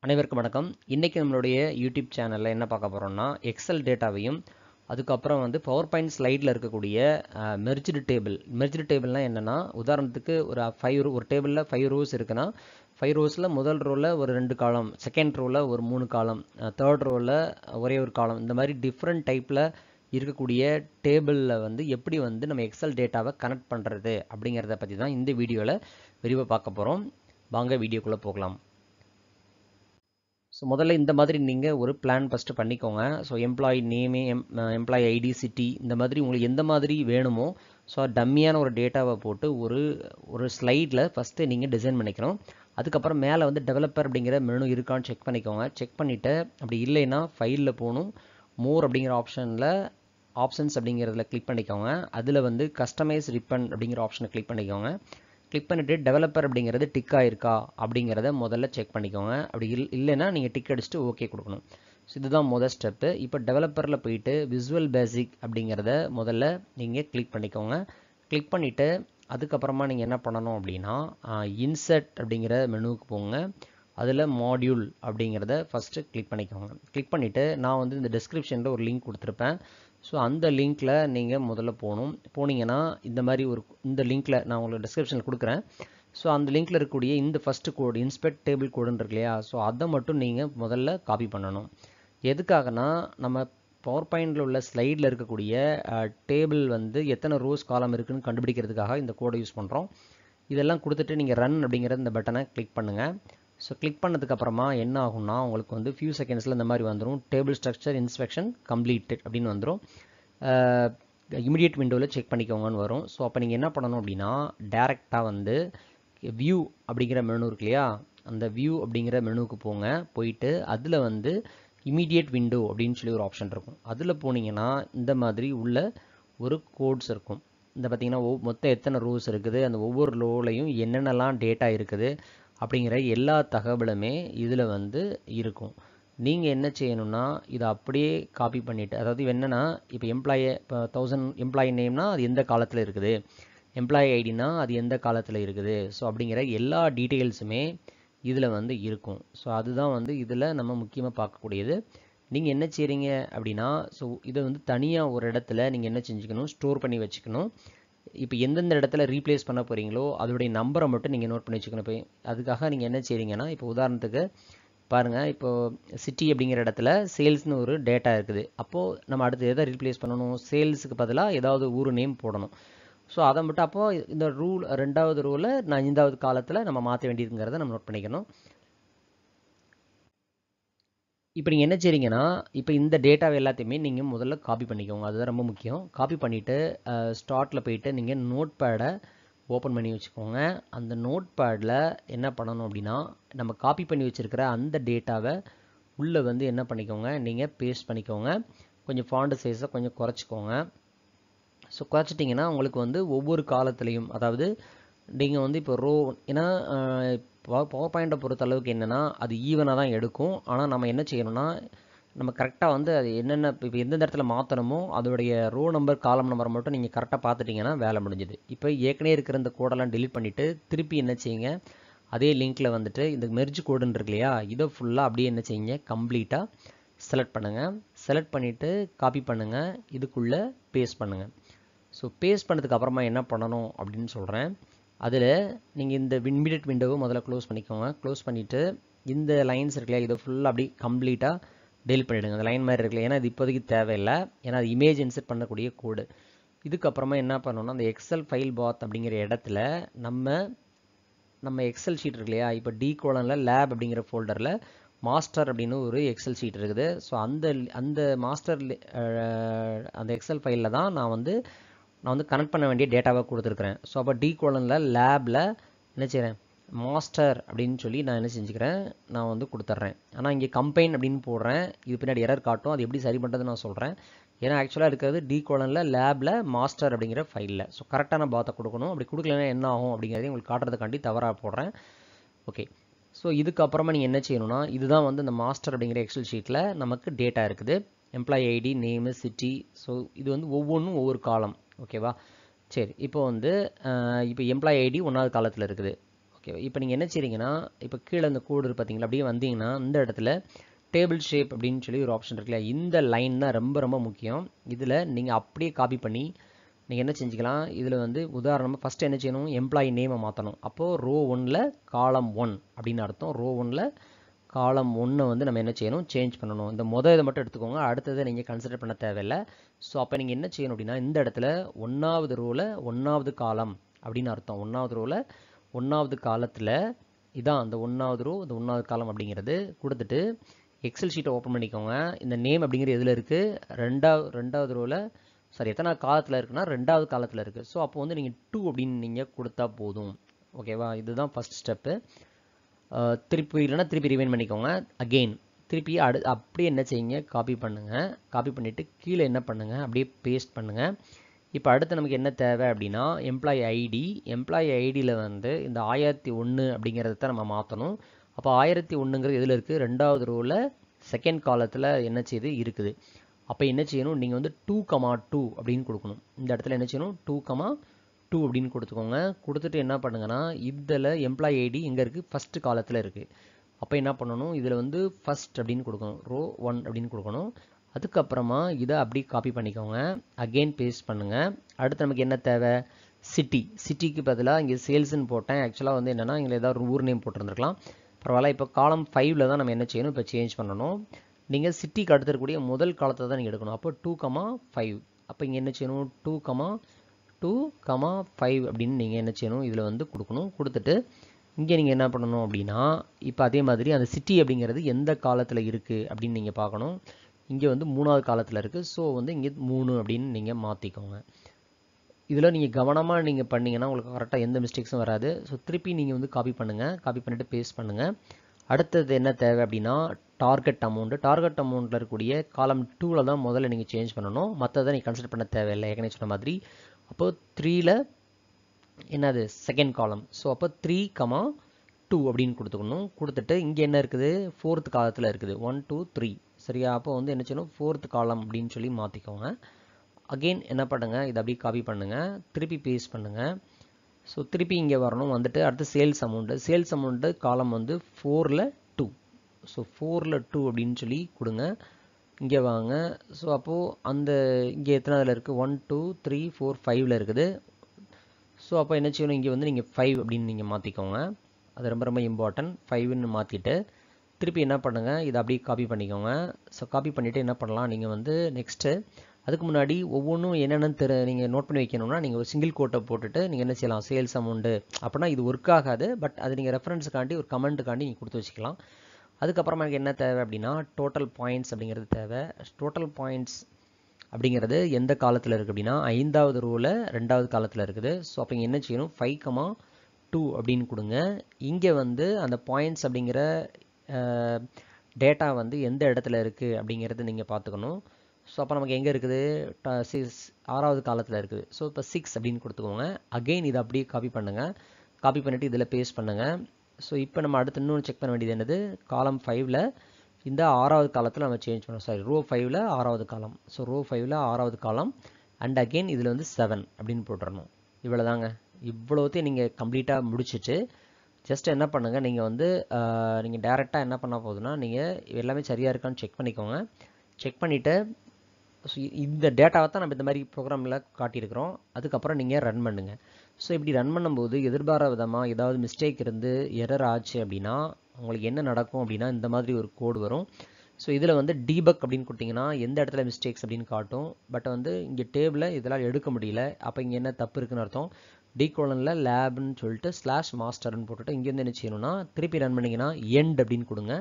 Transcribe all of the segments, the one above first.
அனைவருக்கும் வணக்கம். இன்னைக்கு நம்மளுடைய யூடியூப் சேனலில் என்ன பார்க்க போகிறோம்னா எக்ஸல் டேட்டாவையும் அதுக்கப்புறம் வந்து பவர் பாயிண்ட் ஸ்லைடில் இருக்கக்கூடிய மெர்ஜ்டு டேபிள்னால் என்னென்னா உதாரணத்துக்கு ஒரு டேபிளில் 5 ரோஸ் இருக்குன்னா 5 ரோஸில் முதல் ரோவில் ஒரு 2 காலம், செகண்ட் ரோவில் ஒரு 3 காலம், தேர்ட் ரோவில் ஒரே ஒரு காலம், இந்த மாதிரி டிஃப்ரெண்ட் டைப்பில் இருக்கக்கூடிய டேபிளில் வந்து எப்படி வந்து நம்ம எக்ஸல் டேட்டாவை கனெக்ட் பண்ணுறது அப்படிங்கிறத பற்றி தான் இந்த வீடியோவில் விரிவாக பார்க்க போகிறோம். வாங்க வீடியோக்குள்ளே போகலாம். ஸோ முதல்ல இந்த மாதிரி நீங்கள் ஒரு பிளான் ஃபஸ்ட்டு பண்ணிக்கோங்க. So employee name, employee ID, city, இந்த மாதிரி உங்களுக்கு எந்த மாதிரி வேணுமோ ஸோ டம்மியான ஒரு டேட்டாவை போட்டு ஒரு ஸ்லைடில் ஃபஸ்ட்டு நீங்கள் டிசைன் பண்ணிக்கணும். அதுக்கப்புறம் மேலே வந்து டெவலப்பர் அப்படிங்கிற மெனு இருக்கான்னு செக் பண்ணிக்கோங்க. செக் பண்ணிவிட்டு அப்படி இல்லைன்னா ஃபைலில் போகணும். மோர் அப்படிங்கிற ஆப்ஷன்ஸ் அப்படிங்கிறதுல கிளிக் பண்ணிக்கோங்க. அதில் வந்து கஸ்டமைஸ் ரிப்பன் அப்படிங்கிற ஆப்ஷனை கிளிக் பண்ணிக்கோங்க. கிளிக் பண்ணிவிட்டு டெவலப்பர் அப்படிங்கிறது டிக் ஆயிருக்கா அப்படிங்கிறத முதல்ல செக் பண்ணிக்கோங்க. அப்படி இல்லைன்னா நீங்கள் டிக் அடிச்சுட்டு ஓகே கொடுக்கணும். ஸோ இதுதான் முதல் ஸ்டெப்பு. இப்போ டெவலப்பரில் போயிட்டு விசுவல் பேசிக் அப்படிங்கிறத முதல்ல நீங்கள் கிளிக் பண்ணிக்கோங்க. கிளிக் பண்ணிவிட்டு அதுக்கப்புறமா நீங்கள் என்ன பண்ணணும் அப்படின்னா இன்சர்ட் அப்படிங்கிற மெனுவுக்கு போங்க. அதில் மாடியூல் அப்படிங்கிறத ஃபஸ்ட்டு கிளிக் பண்ணிக்கோங்க. கிளிக் பண்ணிவிட்டு நான் வந்து இந்த டிஸ்கிரிப்ஷனில் ஒரு லிங்க் கொடுத்துருப்பேன். ஸோ அந்த லிங்க்கில் நீங்கள் முதல்ல போனீங்கன்னா இந்த மாதிரி இந்த லிங்க்கில் நான் உங்களுக்கு டிஸ்கிரிப்ஷனில் கொடுக்குறேன். ஸோ அந்த லிங்க்கில் இருக்கக்கூடிய இந்த ஃபஸ்ட்டு கோடு இன்ஸ்பெக்ட் டேபிள் கோடுன்னு இருக்கு இல்லையா, ஸோ அதை மட்டும் நீங்கள் முதல்ல காப்பி பண்ணணும். எதுக்காகனா நம்ம பவர் பாயிண்டில் உள்ள ஸ்லைடில் இருக்கக்கூடிய டேபிள் வந்து எத்தனை ரோஸ் காலம் இருக்குதுன்னு கண்டுபிடிக்கிறதுக்காக இந்த கோடை யூஸ் பண்ணுறோம். இதெல்லாம் கொடுத்துட்டு நீங்கள் ரன் அப்படிங்கிற இந்த பட்டனை கிளிக் பண்ணுங்கள். ஸோ கிளிக் பண்ணதுக்கப்புறமா என்ன ஆகும்னா உங்களுக்கு வந்து ஃபியூ செகண்ட்ஸில் இந்த மாதிரி வந்துடும். டேபிள் ஸ்ட்ரக்சர் இன்ஸ்பெக்ஷன் கம்ப்ளீட்டட் அப்படின்னு வந்துடும். இமிடியேட் விண்டோவில் செக் பண்ணிக்கோங்கன்னு வரும். ஸோ அப்போ நீங்கள் என்ன பண்ணணும் அப்படின்னா டேரெக்டாக வந்து வியூ அப்படிங்கிற மெனு இருக்கு இல்லையா, அந்த வியூ அப்படிங்கிற மெனுவுக்கு போயிட்டு அதில் வந்து இமிடியேட் விண்டோ அப்படின்னு சொல்லி ஒரு ஆப்ஷன் இருக்கும். அதில் போனீங்கன்னா இந்த மாதிரி உள்ள ஒரு கோட்ஸ் இருக்கும். இந்த பார்த்தீங்கன்னா மொத்தம் எத்தனை ரோஸ் இருக்குது, அந்த ஒவ்வொரு ரோலையும் என்னென்னலாம் டேட்டா இருக்குது அப்படிங்கிற எல்லா தகவலுமே இதில் வந்து இருக்கும். நீங்கள் என்ன செய்யணும்னா இதை அப்படியே காப்பி பண்ணிவிட்டு, அதாவது என்னென்னா இப்போ இப்போ 1000 எம்ப்ளாயி நேம்னா அது எந்த காலத்தில் இருக்குது, எம்ப்ளாயி ஐடினா அது எந்த காலத்தில் இருக்குது, ஸோ அப்படிங்கிற எல்லா டீட்டெயில்ஸுமே இதில் வந்து இருக்கும். ஸோ அதுதான் வந்து இதில் நம்ம முக்கியமாக பார்க்கக்கூடியது. நீங்கள் என்ன செய்கிறீங்க அப்படின்னா ஸோ இதை வந்து தனியாக ஒரு இடத்துல நீங்கள் என்ன செஞ்சுக்கணும், ஸ்டோர் பண்ணி வச்சுக்கணும். இப்போ எந்தெந்த இடத்துல ரீப்ளேஸ் பண்ண போகிறீங்களோ அதோடைய நம்பரை மட்டும் நீங்கள் நோட் பண்ணி வச்சுக்கணும். இப்போ அதுக்காக நீங்கள் என்ன செய்றீங்கன்னா இப்போ உதாரணத்துக்கு பாருங்கள், இப்போது சிட்டி அப்படிங்கிற இடத்துல சேல்ஸ்னு ஒரு டேட்டா இருக்குது. அப்போது நம்ம அடுத்து எதை ரீப்ளேஸ் பண்ணணும், சேல்ஸுக்கு பதிலாக ஏதாவது ஊர் நேம் போடணும். ஸோ அதை மட்டும் அப்போது இந்த ரெண்டாவது ரூலை நான் 5வது காலத்தில் நம்ம மாற்ற வேண்டியதுங்கிறத நம்ம நோட் பண்ணிக்கணும். இப்போ நீங்கள் என்ன செய்றீங்கன்னா இப்போ இந்த டேட்டாவை எல்லாத்தையுமே நீங்கள் முதல்ல காப்பி பண்ணிக்கோங்க. அதுதான் ரொம்ப முக்கியம். காப்பி பண்ணிவிட்டு ஸ்டார்ட்டில் போயிட்டு நீங்கள் நோட் பேடை ஓப்பன் பண்ணி வச்சுக்கோங்க. அந்த நோட் பேடில் என்ன பண்ணணும் அப்படின்னா நம்ம காப்பி பண்ணி வச்சுருக்கிற அந்த டேட்டாவை உள்ளே வந்து என்ன பண்ணிக்கோங்க, நீங்கள் பேஸ்ட் பண்ணிக்கோங்க. கொஞ்சம் ஃபாண்ட் சைஸை கொஞ்சம் குறைச்சிக்கோங்க. ஸோ குறைச்சிட்டிங்கன்னா உங்களுக்கு வந்து ஒவ்வொரு காலத்துலேயும், அதாவது நீங்கள் வந்து இப்போ ஏன்னா பவர் பாயிண்ட்டை பொறுத்த அளவுக்கு என்னென்னா அது ஈவனாக தான் எடுக்கும். ஆனால் நம்ம என்ன செய்யணும்னா நம்ம கரெக்டாக வந்து அது என்னென்ன இப்போ எந்தெந்த இடத்துல மாற்றணுமோ அதோடைய ரோ நம்பர் காலம் நம்பரை மட்டும் நீங்கள் கரெக்டாக பார்த்துட்டிங்கன்னா வேலை முடிஞ்சுது. இப்போ ஏற்கனவே இருக்கிற இந்த கோடெல்லாம் டெலிட் பண்ணிவிட்டு திருப்பி என்ன செய்யுங்க, அதே லிங்க்கில் வந்துட்டு இந்த மெர்ஜ் கோடுன்னு இருக்கு இல்லையா, இதை ஃபுல்லாக அப்படியே என்ன செய்யுங்க, கம்ப்ளீட்டாக செலக்ட் பண்ணுங்கள். செலக்ட் பண்ணிவிட்டு காப்பி பண்ணுங்கள், இதுக்குள்ளே பேஸ்ட் பண்ணுங்கள். ஸோ பேஸ்ட் பண்ணதுக்கு அப்புறமா என்ன பண்ணணும் அப்படின்னு சொல்கிறேன். அதில் நீங்கள் இந்த இமிடியேட் விண்டோவை முதல்ல க்ளோஸ் பண்ணிக்கோங்க. க்ளோஸ் பண்ணிவிட்டு இந்த லைன்ஸ் இருக்குல்லையா, இதை ஃபுல்லாக அப்படி கம்ப்ளீட்டாக டெலிட் பண்ணிவிடுங்க. அந்த லைன் மாதிரி இருக்குல்ல, ஏன்னா இது இப்போதைக்கு தேவையில்லை, ஏன்னா அது இமேஜ் இன்சர்ட் பண்ணக்கூடிய கோடு. இதுக்கப்புறமா என்ன பண்ணணும்னா அந்த எக்ஸல் ஃபைல் பாத் அப்படிங்கிற இடத்துல நம்ம எக்ஸல் ஷீட் இருக்கு இல்லையா, இப்போ D:/லேப் அப்படிங்கிற ஃபோல்டரில் மாஸ்டர் அப்படின்னு ஒரு எக்ஸல் ஷீட் இருக்குது. ஸோ அந்த மாஸ்டர் அந்த எக்ஸல் ஃபைலில் தான் நான் வந்து கனெக்ட் பண்ண வேண்டிய டேட்டாவை கொடுத்துருக்குறேன். ஸோ அப்போ D:/லேபில் என்ன செய்கிறேன், மாஸ்டர் அப்படின்னு சொல்லி நான் என்ன செஞ்சுக்கிறேன், நான் வந்து கொடுத்துட்றேன். ஆனால் இங்கே கம்பைன் அப்படின்னு போடுறேன், இது பின்னாடி எரர் காட்டும், அது எப்படி சரி பண்ணுறதுன்னு நான் சொல்கிறேன். ஏன்னா ஆக்சுவலாக இருக்கிறது D:/லேபில் மாஸ்டர் அப்படிங்கிற ஃபைலில். ஸோ கரெக்டான பாத்தை கொடுக்கணும். அப்படி கொடுக்கலன்னா என்ன ஆகும் அப்படிங்கிறதையும் உங்களுக்கு காட்டுறதுக்காண்டி தவறாக போடுறேன். ஓகே, ஸோ இதுக்கப்புறமா நீங்கள் என்ன செய்யணும்னா இதுதான் வந்து இந்த மாஸ்டர் அப்படிங்கிற எக்ஸல் ஷீட்டில் நமக்கு டேட்டா இருக்குது. Employee ID, name, city. So இது வந்து ஒவ்வொன்றும் ஒவ்வொரு காலம். ஓகேவா, சரி. இப்போ வந்து இப்போ எம்ப்ளாயி ஐடி 1வது காலத்தில் இருக்குது. ஓகே, இப்போ நீங்கள் என்ன செய்றீங்கன்னா, இப்போ கீழே இந்த கோடு பார்த்தீங்களா, அப்படியே வந்தீங்கன்னா இந்த இடத்துல டேபிள் ஷேப் அப்படின்னு சொல்லி ஒரு ஆப்ஷன் இருக்குல்ல, இந்த லைன் தான் ரொம்ப ரொம்ப முக்கியம். இதில் நீங்கள் அப்படியே காப்பி பண்ணி நீங்கள் என்ன செஞ்சுக்கலாம், இதில் வந்து உதாரணமாக ஃபஸ்ட்டு என்ன செய்யணும், எம்ப்ளாயி நேமை மாற்றணும். அப்போது ரோ 1ல் காலம் 1 அப்படின்னு அர்த்தம். ரோ 1ல் காலம் 1 வந்து நம்ம என்ன செய்யணும், சேஞ்ச் பண்ணணும். இந்த இதை மட்டும் எடுத்துக்கோங்க, அடுத்ததை நீங்கள் கன்சிடர் பண்ண தேவையில்லை. ஸோ அப்போ நீங்கள் என்ன செய்யணும் அப்படின்னா, இந்த இடத்துல 1வது ரோவில் 1வது காலம் அப்படின்னு அர்த்தம். 1வது ரோவில் 1வது காலத்தில் இதான் அந்த 1வது ரோ, இந்த 1வது காலம் அப்படிங்கிறது கொடுத்துட்டு எக்ஸல் ஷீட்டை ஓப்பன் பண்ணிக்கோங்க. இந்த நேம் அப்படிங்கிறது எதில் இருக்குது, ரெண்டாவது ரோவில் சாரி எத்தனாவது காலத்தில் இருக்குன்னா 2வது காலத்தில் இருக்குது. ஸோ அப்போ வந்து நீங்கள் 2 அப்படின்னு நீங்கள் கொடுத்தா போதும். ஓகேவா, இதுதான் ஃபஸ்ட் ஸ்டெப்பு. திருப்பி இல்லைனா திருப்பி ரிவைன் பண்ணிக்கோங்க. அகெயின் திருப்பி அப்படியே என்ன செய்யுங்க, காப்பி பண்ணுங்கள். காப்பி பண்ணிவிட்டு கீழே என்ன பண்ணுங்கள், அப்படியே பேஸ்ட் பண்ணுங்கள். இப்போ அடுத்து நமக்கு என்ன தேவை அப்படின்னா, எம்ப்ளாயி ஐடி. எம்ப்ளாயி ஐடியில் வந்து இந்த 1001 அப்படிங்கிறத தான் நம்ம மாற்றணும். அப்போ 1001ங்கிறது எதில் இருக்குது, 2வது ரோவில் செகண்ட் காலத்தில் என்ன செய்யுது இருக்குது. அப்போ என்ன செய்யணும், நீங்கள் வந்து 2,2 அப்படின்னு கொடுக்கணும். இந்த இடத்துல என்ன செய்யணும், 2,2 அப்படின்னு கொடுத்துக்கோங்க. கொடுத்துட்டு என்ன பண்ணுங்கன்னா, இதில் எம்ப்ளாயி ஐடி எங்கே இருக்குது, ஃபஸ்ட்டு காலத்தில் இருக்குது. அப்போ என்ன பண்ணணும், இதில் வந்து ஃபஸ்ட் அப்படின்னு கொடுக்கணும், ரோ 1 அப்படின்னு கொடுக்கணும். அதுக்கப்புறமா இதை அப்படி காப்பி பண்ணிக்கோங்க, அகெயின் பேஸ்ட் பண்ணுங்கள். அடுத்து நமக்கு என்ன தேவை, சிட்டிக்கு பதிலாக இங்கே சேல்ஸ்ன்னு போட்டேன். ஆக்சுவலாக வந்து என்னென்னா இங்கே ஏதாவது ஒரு ஊர் நேம் போட்டிருந்துருக்கலாம், பரவாயில்ல. இப்போ காலம் 5ல் தான் நம்ம என்ன செய்யணும், இப்போ சேஞ்ச் பண்ணணும். நீங்கள் சிட்டிக்கு அடுத்து இருக்கக்கூடிய முதல் காலத்தை தான் நீங்கள் எடுக்கணும். அப்போ 2,5. அப்போ இங்கே என்ன செய்யணும், 2,5 அப்படின்னு நீங்கள் என்ன செய்யணும், இதில் வந்து கொடுக்கணும். கொடுத்துட்டு இங்கே நீங்கள் என்ன பண்ணணும் அப்படின்னா, இப்போ அதே மாதிரி அந்த சிட்டி அப்படிங்கிறது எந்த காலத்தில் இருக்குது அப்படின்னு நீங்கள் பார்க்கணும். இங்கே வந்து 3வது காலத்தில் இருக்குது. ஸோ வந்து இங்கே 3 அப்படின்னு நீங்கள் மாற்றிக்கோங்க. இதில் நீங்கள் கவனமாக நீங்கள் பண்ணிங்கன்னா உங்களுக்கு கரெக்டாக எந்த மிஸ்டேக்ஸும் வராது. ஸோ திருப்பி நீங்கள் வந்து காப்பி பண்ணுங்கள், காப்பி பண்ணிவிட்டு பேஸ்ட் பண்ணுங்கள். அடுத்தது என்ன தேவை அப்படின்னா, டார்கெட் அமௌண்ட்டில் இருக்கக்கூடிய காலம் 2ல் தான் முதல்ல நீங்கள் சேஞ்ச் பண்ணணும். மற்றதை நீங்கள் கன்சிடர் பண்ண தேவையில்லை, ஏற்கனவே சொன்ன மாதிரி. அப்போது 3ல் என்னது, செகண்ட் காலம். ஸோ அப்போ 3,2 அப்படின்னு கொடுத்துக்கணும். கொடுத்துட்டு இங்கே என்ன இருக்குது, 4th காலத்தில் இருக்குது, 1 2 3. சரியா, அப்போ வந்து என்ன செய்யணும், 4th காலம் அப்படின்னு சொல்லி மாற்றிக்கோங்க. அகெயின் என்ன பண்ணுங்கள், இதை அப்படியே காப்பி பண்ணுங்கள், திருப்பி பேஸ்ட் பண்ணுங்கள். ஸோ திருப்பி இங்கே வரணும். வந்துட்டு அடுத்து சேல்ஸ் அமௌண்ட்டு காலம் வந்து 4ல் 2. ஸோ 4ல் 2 அப்படின்னு சொல்லி கொடுங்க. இங்கே வாங்க. ஸோ அப்போது அந்த இங்கே எத்தனாவதுல இருக்குது, 1 2 3 4 5ல் இருக்குது. ஸோ அப்போ என்ன செய்யணும், இங்கே வந்து நீங்கள் 5 அப்படின்னு நீங்கள் மாற்றிக்கோங்க. அது ரொம்ப ரொம்ப இம்பார்ட்டன்ட். 5ன்னு மாற்றிட்டு திருப்பி என்ன பண்ணுங்கள், இதை அப்படியே காப்பி பண்ணிக்கோங்க. ஸோ காப்பி பண்ணிவிட்டு என்ன பண்ணலாம், நீங்கள் வந்து நெக்ஸ்ட்டு அதுக்கு முன்னாடி ஒவ்வொன்றும் என்னென்னு நீங்கள் நோட் பண்ணி வைக்கணும்னா, நீங்கள் ஒரு சிங்கிள் கோட்டை போட்டுட்டு நீங்கள் என்ன செய்யலாம், சேல்ஸ் அமௌண்ட்டு அப்படின்னா இது ஒர்க் ஆகாது. பட் அது நீங்கள் ரெஃபரன்ஸுக்காண்டி ஒரு கமெண்ட்டுக்காண்டி நீங்கள் கொடுத்து வச்சுக்கலாம். அதுக்கப்புறமா எனக்கு என்ன தேவை அப்படின்னா, டோட்டல் பாயிண்ட்ஸ் அப்படிங்கிறது தேவை. டோட்டல் பாயிண்ட்ஸ் அப்படிங்கிறது எந்த காலத்தில் இருக்குது அப்படின்னா, 5வது ரோவில் 2வது காலத்தில் இருக்குது. ஸோ அப்போ இங்கே என்ன செய்யணும், 5,2 அப்படின்னு கொடுங்க. இங்கே வந்து அந்த பாயிண்ட்ஸ் அப்படிங்கிற டேட்டா வந்து எந்த இடத்துல இருக்குது அப்படிங்கிறது நீங்கள் பார்த்துக்கணும். ஸோ அப்போ நமக்கு எங்கே இருக்குது, 6வது காலத்தில் இருக்குது. ஸோ இப்போ 6 அப்படின்னு கொடுத்துக்கோங்க. அகெயின் இதை அப்படியே காப்பி பண்ணுங்கள். காப்பி பண்ணிவிட்டு இதில் பேஸ்ட் பண்ணுங்கள். ஸோ இப்போ நம்ம அடுத்து இன்னொன்று செக் பண்ண வேண்டியது என்னது, காலம் 5ல் இந்த 6வது காலத்தில் நம்ம சேஞ்ச் பண்ணோம். ரோ 5ல் 6வது காலம். ஸோ ரோ 5ல் 6வது காலம் அண்ட் அகெயின் இதில் வந்து 7 அப்படின்னு போட்டுறணும். இவ்வளோ தாங்க. இவ்வளோத்தையும் நீங்கள் கம்ப்ளீட்டாக முடிச்சுட்டு ஜஸ்ட் என்ன பண்ணுங்கள், நீங்கள் வந்து நீங்கள் டேரெக்டாக என்ன பண்ணால் போதுன்னா, நீங்கள் எல்லாமே சரியாக இருக்கான்னு செக் பண்ணிக்கோங்க. செக் பண்ணிவிட்டு ஸோ இந்த டேட்டாவை தான் நம்ம இந்த மாதிரி ப்ரோக்ராமில் காட்டியிருக்கிறோம். அதுக்கப்புறம் நீங்கள் ரன் பண்ணுங்கள். ஸோ இப்படி ரன் பண்ணும்போது எதிர்பாராத விதமாக ஏதாவது மிஸ்டேக் இருந்து எரர் ஆச்சு அப்படின்னா உங்களுக்கு என்ன நடக்கும் அப்படின்னா, இந்த மாதிரி ஒரு கோடு வரும். ஸோ இதில் வந்து டீபக் அப்படின்னு கொடுத்தீங்கன்னா எந்த இடத்துல மிஸ்டேக்ஸ் அப்படின்னு காட்டும். பட் வந்து இங்கே டேபிளில் இதெல்லாம் எடுக்க முடியல. அப்போ இங்கே என்ன தப்பு இருக்குன்னு அர்த்தம். டிகோலனில் லேப்னு சொல்லிட்டு /masterன்னு போட்டுட்டு இங்கேருந்து என்ன செய்யணும்னா, திருப்பி ரன் பண்ணிங்கன்னா எண்ட் அப்படின்னு கொடுங்க.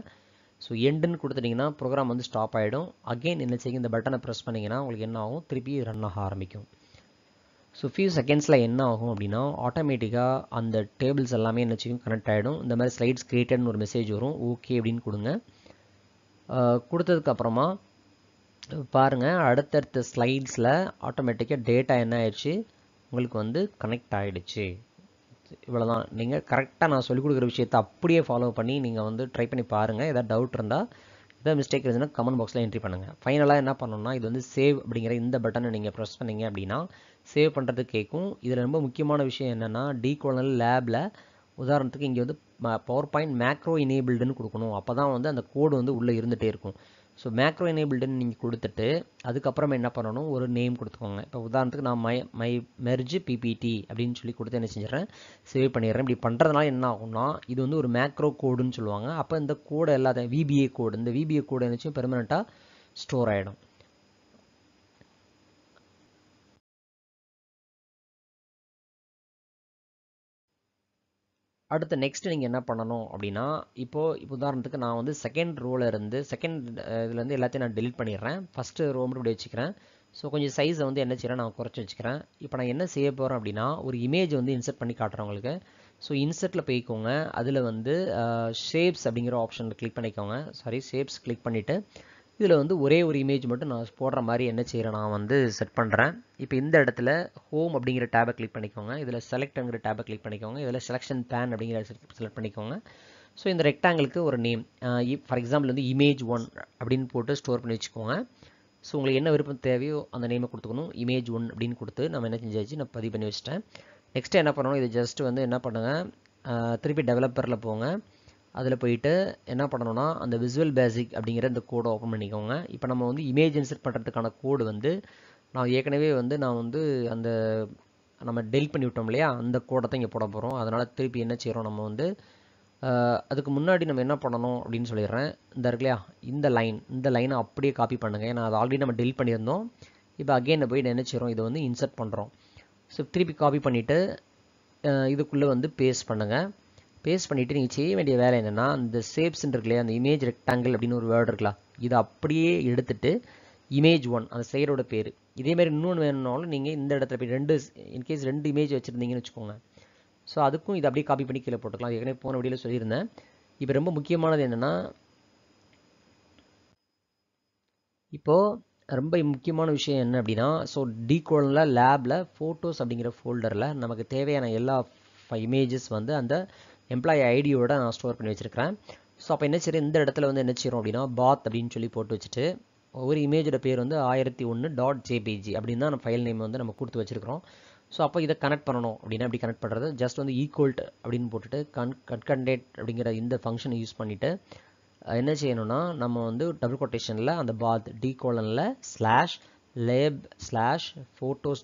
ஸோ எண்டுன்னு கொடுத்துட்டிங்கன்னா ப்ரோக்ராம் வந்து ஸ்டாப் ஆகிடும். அகெயின் என்ன செய்யுங்க, இந்த பட்டனை ப்ரெஸ் பண்ணிங்கன்னா உங்களுக்கு என்ன ஆகும், திருப்பி ரன் ஆக ஆரம்பிக்கும். ஸோ ஃபியூ செகண்ட்ஸில் என்ன ஆகும் அப்படின்னா, ஆட்டோமேட்டிக்காக அந்த டேபிள்ஸ் எல்லாமே என்ன செய்யும், கனெக்ட் ஆகிடும். இந்த மாதிரி ஸ்லைட்ஸ் கிரியேட்டட்னு ஒரு மெசேஜ் வரும். ஓகே அப்படின்னு கொடுங்க. கொடுத்ததுக்கப்புறமா பாருங்கள், அடுத்தடுத்த ஸ்லைட்ஸில் ஆட்டோமேட்டிக்காக டேட்டா என்ன ஆயிடுச்சு, உங்களுக்கு வந்து கனெக்ட் ஆகிடுச்சு. இவ்வளோதான். நீங்கள் கரெக்டாக நான் சொல்லிக் கொடுக்குற விஷயத்தை அப்படியே ஃபாலோ பண்ணி நீங்கள் வந்து ட்ரை பண்ணி பாருங்கள். ஏதாவது டவுட் இருந்தால், ஏதாவது மிஸ்டேக் இருந்துச்சுன்னா கமெண்ட் பாக்ஸில் என்ட்ரி பண்ணுங்கள். ஃபைனலாக என்ன பண்ணணும்னா, இது வந்து சேவ் அப்படிங்கிற இந்த பட்டனை நீங்கள் ப்ரெஸ் பண்ணிங்க அப்படின்னா சேவ் பண்ணுறது கேட்கும். இதில் ரொம்ப முக்கியமான விஷயம் என்னென்னா, டிகோலனல் லேபில் உதாரணத்துக்கு இங்கே வந்து பவர் பாயிண்ட் மேக்ரோ எனேபிள்டுன்னு கொடுக்கணும். அப்போ தான் வந்து அந்த கோடு வந்து உள்ளே இருந்துகிட்டே இருக்கும். ஸோ மேக்ரோ எனேபிள்டுன்னு நீங்கள் கொடுத்துட்டு அதுக்கப்புறமா என்ன பண்ணணும், ஒரு நேம் கொடுத்துக்கோங்க. இப்போ உதாரணத்துக்கு நான் மை மெர்ஜ் பிபிடி அப்படின்னு சொல்லி கொடுத்து என்ன செஞ்சிடறேன், சேவ் பண்ணிடுறேன். இப்படி பண்ணுறதுனால என்ன ஆகும்னா, இது வந்து ஒரு மேக்ரோ கோடுன்னு சொல்லுவாங்க. அப்போ இந்த கோடு எல்லாத்தையும் விபிஏ கோடு, இந்த விபிஏ கோடு என்னச்சும் பெர்மனெண்ட்டாக ஸ்டோர் ஆகிடும். அடுத்து நெக்ஸ்ட் நீங்கள் என்ன பண்ணணும் அப்படின்னா, இப்போ உதாரணத்துக்கு நான் வந்து செகண்ட் ரோவில் இருந்து இதுலேருந்து எல்லாத்தையும் நான் டெலிட் பண்ணிடுறேன். ஃபஸ்ட்டு ரோ மட்டும் இப்படி வச்சுக்கிறேன். ஸோ கொஞ்சம் சைஸை வந்து என்ன செய்கிறேன், நான் குறைச்சி வச்சுக்கிறேன். இப்போ நான் என்ன செய்ய போகிறேன் அப்படின்னா, ஒரு இமேஜ் வந்து இன்சர்ட் பண்ணி காட்டுறேன் உங்களுக்கு. ஸோ இன்சர்ட்டில் போய்க்கோங்க. அதில் வந்து ஷேப்ஸ் அப்படிங்கிற ஆப்ஷனில் கிளிக் பண்ணிக்கோங்க. ஷேப்ஸ் கிளிக் பண்ணிவிட்டு இதில் வந்து ஒரே ஒரு இமேஜ் மட்டும் நான் போடுற மாதிரி என்ன செய்கிறேன், நான் வந்து செட் பண்ணுறேன். இப்போ இந்த இடத்துல ஹோம் அப்படிங்கிற டேபை கிளிக் பண்ணிக்கோங்க. இதில் செலக்ட்ங்கிற டேபை கிளிக் பண்ணிக்கோங்க. இதில் செலெக்ஷன் பேன் அப்படிங்கிற செலக்ட் பண்ணிக்கோங்க. ஸோ இந்த ரெக்டாங்கிளுக்கு ஒரு நேம், ஃபார் எக்ஸாம்பிள் வந்து image1 அப்படின்னு போட்டு ஸ்டோர் பண்ணி வச்சுக்கோங்க. ஸோ உங்களுக்கு என்ன விருப்பம் தேவையோ அந்த நேமை கொடுத்துக்கணும். image1 அப்படின்னு கொடுத்து நம்ம என்ன செஞ்சாச்சு, நான் பதிவு பண்ணி வச்சுட்டேன். நெக்ஸ்ட்டு என்ன பண்ணணும், இது ஜஸ்ட் வந்து என்ன பண்ணுங்கள், திருப்பி டெவலப்பரில் போங்க. அதில் போயிட்டு என்ன பண்ணணும்னா, அந்த விசுவல் பேசிக் அப்படிங்கிற இந்த கோடை ஓப்பன் பண்ணிக்கோங்க. இப்போ நம்ம வந்து இமேஜ் இன்சர்ட் பண்ணுறதுக்கான கோடு வந்து நான் ஏற்கனவே வந்து அந்த நம்ம டெலிட் பண்ணி விட்டோம் இல்லையா, அந்த கோடை தான் இங்கே போட போகிறோம். அதனால் திருப்பி என்ன செய்கிறோம், நம்ம வந்து அதுக்கு முன்னாடி நம்ம என்ன பண்ணணும் அப்படின்னு சொல்லிடுறேன். இந்த இருக்கு இல்லையா, இந்த லைனை அப்படியே காப்பி பண்ணுங்கள். ஏன்னா அது ஆல்ரெடி நம்ம டெலிட் பண்ணியிருந்தோம். இப்போ அகெயின் போய் என்ன செய்கிறோம், இதை வந்து இன்சர்ட் பண்ணுறோம். ஸோ திருப்பி காப்பி பண்ணிவிட்டு இதுக்குள்ளே வந்து பேஸ்ட் பண்ணுங்கள். பேஸ்ட் பண்ணிவிட்டு நீங்கள் செய்ய வேண்டிய வேலை என்னென்னா, அந்த ஷேப்ஸ் இருக்கு இல்லையா, அந்த இமேஜ் ரெக்டாங்கிள் அப்படின்னு ஒரு வேர்டு இருக்கலாம், இதை அப்படியே எடுத்துட்டு image1 அந்த செயலோட பேர். இதேமாதிரி இன்னொன்று வேணும்னாலும் நீங்கள் இந்த இடத்துல போய் இன்கேஸ் ரெண்டு இமேஜ் வச்சுருந்தீங்கன்னு வச்சுக்கோங்க. ஸோ அதுக்கும் இதை அப்படியே காப்பி பண்ணி கீழே போட்டுக்கலாம். ஏற்கனவே போன வீடியோவில் சொல்லியிருந்தேன். இப்போ ரொம்ப முக்கியமானது என்னென்னா, இப்போது ரொம்ப முக்கியமான விஷயம் என்ன அப்படின்னா, ஸோ டிகோடனில் லேபில் ஃபோட்டோஸ் அப்படிங்கிற ஃபோல்டரில் நமக்கு தேவையான எல்லா இமேஜஸ் வந்து அந்த எம்ப்ளாயி ஐடியோட நான் ஸ்டோர் பண்ணி வச்சுருக்கிறேன். ஸோ அப்போ என்ன செய்யறேன், இந்த இடத்துல வந்து என்ன செய்கிறோம் அப்படின்னா, பாத் அப்படின்னு சொல்லி போட்டு வச்சுட்டு ஒவ்வொரு இமேஜோட பேர் வந்து 1001.jpg அப்படின்னு தான் நம்ம ஃபைல் நேம் வந்து நம்ம கொடுத்து வச்சுருக்கிறோம். ஸோ அப்போ இதை கனெக்ட் பண்ணணும் அப்படின்னா எப்படி கனெக்ட் பண்ணுறது, ஜஸ்ட் வந்து ஈக்குவல்ட் அப்படின்னு போட்டுட்டு கன்கண்டேட் அப்படிங்கிற இந்த ஃபங்க்ஷனை யூஸ் பண்ணிவிட்டு என்ன செய்யணும்னா, நம்ம வந்து டபுள் கொட்டேஷனில் அந்த பாத் டிகோலனில் /lab/photos.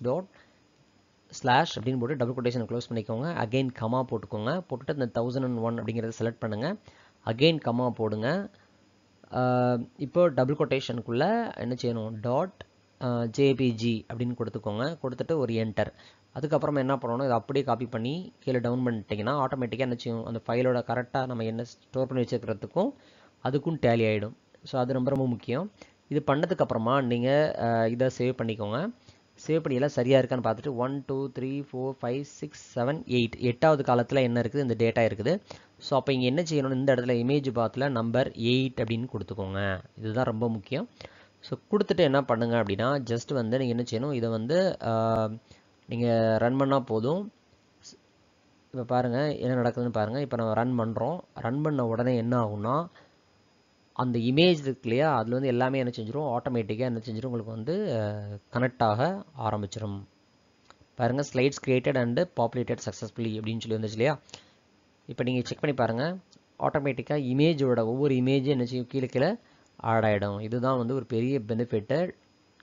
அப்படின்னு போட்டு டபுள் கொட்டேஷன் க்ளோஸ் பண்ணிக்கோங்க. அகெயின் கமா போட்டுக்கோங்க. போட்டுட்டு இந்த 1001 அப்படிங்கிறத செலக்ட் பண்ணுங்கள். அகெயின் கமா போடுங்க. இப்போ டபுள் கொட்டேஷனுக்குள்ளே என்ன செய்யணும், .jpg அப்படின்னு கொடுத்துக்கோங்க. கொடுத்துட்டு ஒரு என்டர். அதுக்கப்புறமா என்ன பண்ணணும், இதை அப்படியே காப்பி பண்ணி கீழே டவுன் பண்ணிட்டீங்கன்னா ஆட்டோமேட்டிக்காக என்ன செய்யும், அந்த ஃபைலோட கரெக்டாக நம்ம என்ன ஸ்டோர் பண்ணி வச்சுருக்கிறதுக்கும் அதுக்கும் டேலி ஆகிடும். ஸோ அது ரொம்ப ரொம்ப முக்கியம். இது பண்ணதுக்கப்புறமா நீங்கள் இதை சேவ் பண்ணிக்கோங்க. சேவ் பண்ணி எல்லாம் சரியாக இருக்கான்னு பார்த்துட்டு 1 2 3 4 5 6 7 8 8வது காலத்தில் என்ன இருக்குது, இந்த டேட்டா இருக்குது. ஸோ அப்போ இங்கே என்ன செய்யணும், இந்த இடத்துல இமேஜ் பாத்தில் நம்பர் 8 அப்படின்னு கொடுத்துக்கோங்க. இதுதான் ரொம்ப முக்கியம். ஸோ கொடுத்துட்டு என்ன பண்ணுங்கள் அப்படின்னா, ஜஸ்ட் வந்து நீங்கள் என்ன செய்யணும், இதை வந்து நீங்கள் ரன் பண்ணால் போதும். இப்போ பாருங்கள் என்ன நடக்குதுன்னு பாருங்கள். இப்போ நம்ம ரன் பண்ணுறோம். ரன் பண்ண உடனே என்ன ஆகும்னா, அந்த இமேஜ் இருக்கு இல்லையா, அதில் வந்து எல்லாமே என்ன செஞ்சிடும், ஆட்டோமேட்டிக்காக என்ன செஞ்சிடும், உங்களுக்கு வந்து கனெக்ட் ஆக ஆரம்பிச்சிடும். பாருங்கள், slides created and populated successfully அப்படின்னு சொல்லி வந்துச்சு இல்லையா. இப்போ நீங்கள் செக் பண்ணி பாருங்கள், ஆட்டோமேட்டிக்காக இமேஜோட ஒவ்வொரு இமேஜும் என்ன செய்யும், கீழே கீழே ஆட் ஆகிடும். இதுதான் வந்து ஒரு பெரிய பெனிஃபிட்டு.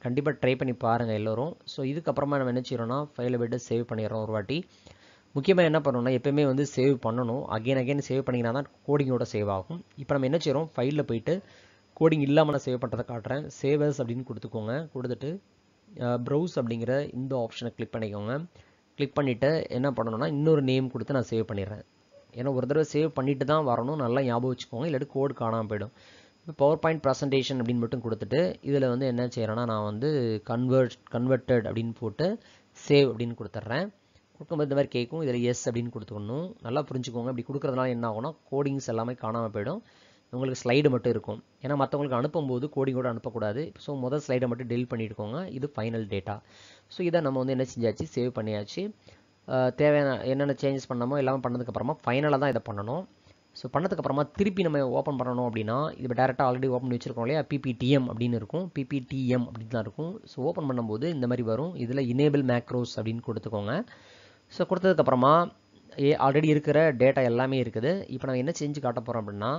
கண்டிப்பாக ட்ரை பண்ணி பாருங்கள் எல்லோரும். ஸோ இதுக்கப்புறமா நம்ம என்ன செய்கிறோம்னா, ஃபைலை விட்டு சேவ் பண்ணிடுறோம் ஒரு வாட்டி. முக்கியமாக என்ன பண்ணணும்னா, எப்போயுமே வந்து சேவ் பண்ணணும். அகைன் சேவ் பண்ணிங்கன்னா தான் கோடிங்கோட சேவ் ஆகும். இப்போ நம்ம என்ன செய்கிறோம், ஃபைலில் போயிட்டு கோடிங் இல்லாமல் நான் சேவ் பண்ணுறதை காட்டுறேன். சேவர்ஸ் அப்படின்னு கொடுத்துக்கோங்க. கொடுத்துட்டு ப்ரௌஸ் அப்படிங்கிற இந்த ஆப்ஷனை கிளிக் பண்ணிக்கோங்க. கிளிக் பண்ணிவிட்டு என்ன பண்ணணும்னா, இன்னொரு நேம் கொடுத்து நான் சேவ் பண்ணிடுறேன். ஏன்னா ஒரு தடவை சேவ் பண்ணிட்டு தான் வரணும், நல்லா ஞாபகம் வச்சுக்கோங்க, இல்லாட்டி கோடு காணாமல் போயிடும். இப்போ பவர் பாயிண்ட் ப்ரெசன்டேஷன் அப்படின்னு மட்டும் கொடுத்துட்டு இதில் வந்து என்ன செய்கிறேன்னா, நான் வந்து கன்வெர்டட் அப்படின்னு போட்டு சேவ் அப்படின்னு கொடுத்துட்றேன். கொடுக்கும்போது இந்த மாதிரி கேட்கும், இதில் எஸ் அப்படின்னு கொடுத்துக்கணும். நல்லா புரிஞ்சுக்கோங்க. இப்படி கொடுக்குறதுனால என்ன ஆகும்னா, கோடிங்ஸ் எல்லாமே காணாமல் போயிடும். உங்களுக்கு ஸ்லைடு மட்டும் இருக்கும். ஏன்னா மற்றவங்களுக்கு அனுப்பும்போது கோடிங்கோட அனுப்பக்கூடாது. ஸோ முதல் ஸ்லைடை மட்டும் டெலிட் பண்ணிட்டுக்கோங்க. இது ஃபைனல் டேட்டா. ஸோ இதை நம்ம வந்து என்ன செஞ்சாச்சு, சேவ் பண்ணியாச்சு. தேவையான என்னென்ன சேஞ்சஸ் பண்ணமோ எல்லாமே பண்ணதுக்கப்புறமா ஃபைனலாக தான் இதை பண்ணணும். ஸோ பண்ணதுக்கப்புறமா திருப்பி நம்ம ஓப்பன் பண்ணணும் அப்படின்னா, இது டேரெக்டாக ஆல்ரெடி ஓப்பன் பண்ணி வச்சுருக்கோம் இல்லையா, PPTM அப்படின்னு இருக்கும். PPTM அப்படின்னு தான் இருக்கும். ஸோ ஓப்பன் பண்ணும்போது இந்த மாதிரி வரும். இதில் இனேபிள் மேக்ரோஸ் அப்படின்னு கொடுத்துக்கோங்க. ஸோ கொடுத்ததுக்கப்புறமா ஆல்ரெடி இருக்கிற டேட்டா எல்லாமே இருக்குது. இப்போ நான் என்ன செஞ்சு காட்ட போகிறோம் அப்படின்னா,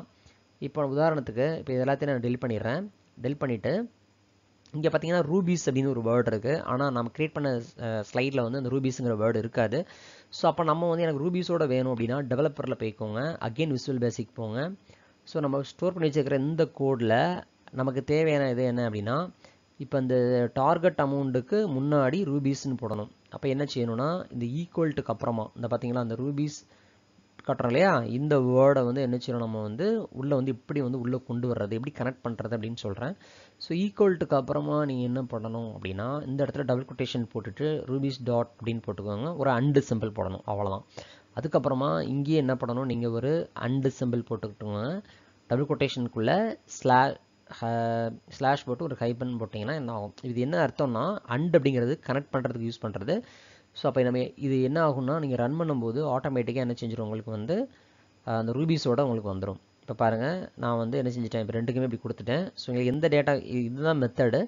இப்போ உதாரணத்துக்கு இப்போ இது எல்லாத்தையும் நான் டெலிட் பண்ணிடுறேன். டெலிட் பண்ணிவிட்டு இங்கே பார்த்தீங்கன்னா ரூபீஸ் அப்படின்னு ஒரு வேர்டு இருக்குது. ஆனால் நம்ம கிரியேட் பண்ண ஸ்லைடில் வந்து அந்த ரூபீஸுங்கிற வேர்டு இருக்காது. ஸோ அப்போ நம்ம வந்து எனக்கு ரூபீஸோட வேணும் அப்படின்னா டெவலப்பரில் போய்க்கோங்க. அகெயின் விசுவல் பேசிக் போங்க. ஸோ நம்ம ஸ்டோர் பண்ணி வச்சுருக்கிற இந்த கோடில் நமக்கு தேவையான இது என்ன அப்படின்னா, இப்போ இந்த டார்கெட் அமௌண்ட்டுக்கு முன்னாடி ரூபீஸ்ன்னு போடணும். அப்போ என்ன செய்யணும்னா, இந்த ஈக்குவல்ட்டுக்கு அப்புறமா இந்த பார்த்தீங்களா அந்த ரூபீஸ் கட்டுறோம் இல்லையா, இந்த வேர்டை வந்து என்ன செய்யணும், நம்ம வந்து உள்ளே வந்து இப்படி வந்து உள்ளே கொண்டு வர்றது, எப்படி கனெக்ட் பண்ணுறது அப்படின்னு சொல்கிறேன். ஸோ ஈக்குவல்ட்டுக்கு அப்புறமா நீங்கள் என்ன பண்ணணும் அப்படின்னா, இந்த இடத்துல டபுள் கொட்டேஷன் போட்டுட்டு ரூபீஸ் டாட் அப்படின்னு போட்டுக்கோங்க. ஒரு அண்டு சிம்பிள் போடணும், அவ்வளோதான். அதுக்கப்புறமா இங்கேயே என்ன பண்ணணும், நீங்கள் ஒரு அண்டு சிம்பிள் போட்டுக்கிட்டுங்க. டபுள் கொட்டேஷனுக்குள்ளே ஸ்லாஷ் போட்டு ஒரு ஹைபன் போட்டிங்கன்னா என்ன ஆகும், இது என்ன அர்த்தம்னா அண்ட் அப்படிங்கிறது கனெக்ட் பண்ணுறதுக்கு யூஸ் பண்ணுறது. ஸோ அப்போ நம்ம இது என்ன ஆகும்னா, நீங்கள் ரன் பண்ணும்போது ஆட்டோமேட்டிக்காக என்ன செஞ்சிடும், உங்களுக்கு வந்து அந்த ரூபீஸோட உங்களுக்கு வந்துடும். இப்போ பாருங்கள், நான் வந்து என்ன செஞ்சிட்டேன், இப்போ ரெண்டுக்குமே இப்படி கொடுத்துட்டேன். ஸோ உங்களுக்கு எந்த டேட்டா, இதுதான் மெத்தடு.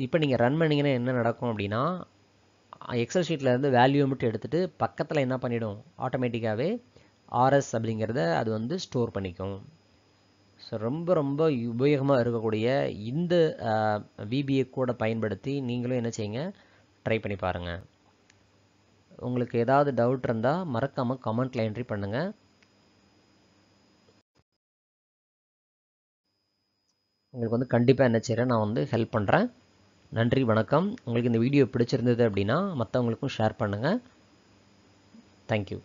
இப்போ நீங்கள் ரன் பண்ணிங்கன்னா என்ன நடக்கும் அப்படின்னா, எக்ஸல் ஷீட்டில் இருந்து வேல்யூ மட்டும் எடுத்துகிட்டு பக்கத்தில் என்ன பண்ணிவிடும், ஆட்டோமேட்டிக்காகவே ஆர்எஸ் அப்படிங்கிறத அது வந்து ஸ்டோர் பண்ணிக்கும். ஸோ ரொம்ப ரொம்ப உபயோகமாக இருக்கக்கூடிய இந்த VBA கோடை பயன்படுத்தி நீங்களும் என்ன செய்யுங்க, ட்ரை பண்ணி பாருங்கள். உங்களுக்கு ஏதாவது டவுட் இருந்தால் மறக்காமல் கமெண்ட்டில் என்ட்ரி பண்ணுங்கள். உங்களுக்கு வந்து கண்டிப்பாக என்ன செய்கிறேன், நான் வந்து ஹெல்ப் பண்ணுறேன். நன்றி, வணக்கம். உங்களுக்கு இந்த வீடியோ பிடிச்சிருந்தது அப்படின்னா மற்றவங்களுக்கும் ஷேர் பண்ணுங்கள். தேங்க்யூ.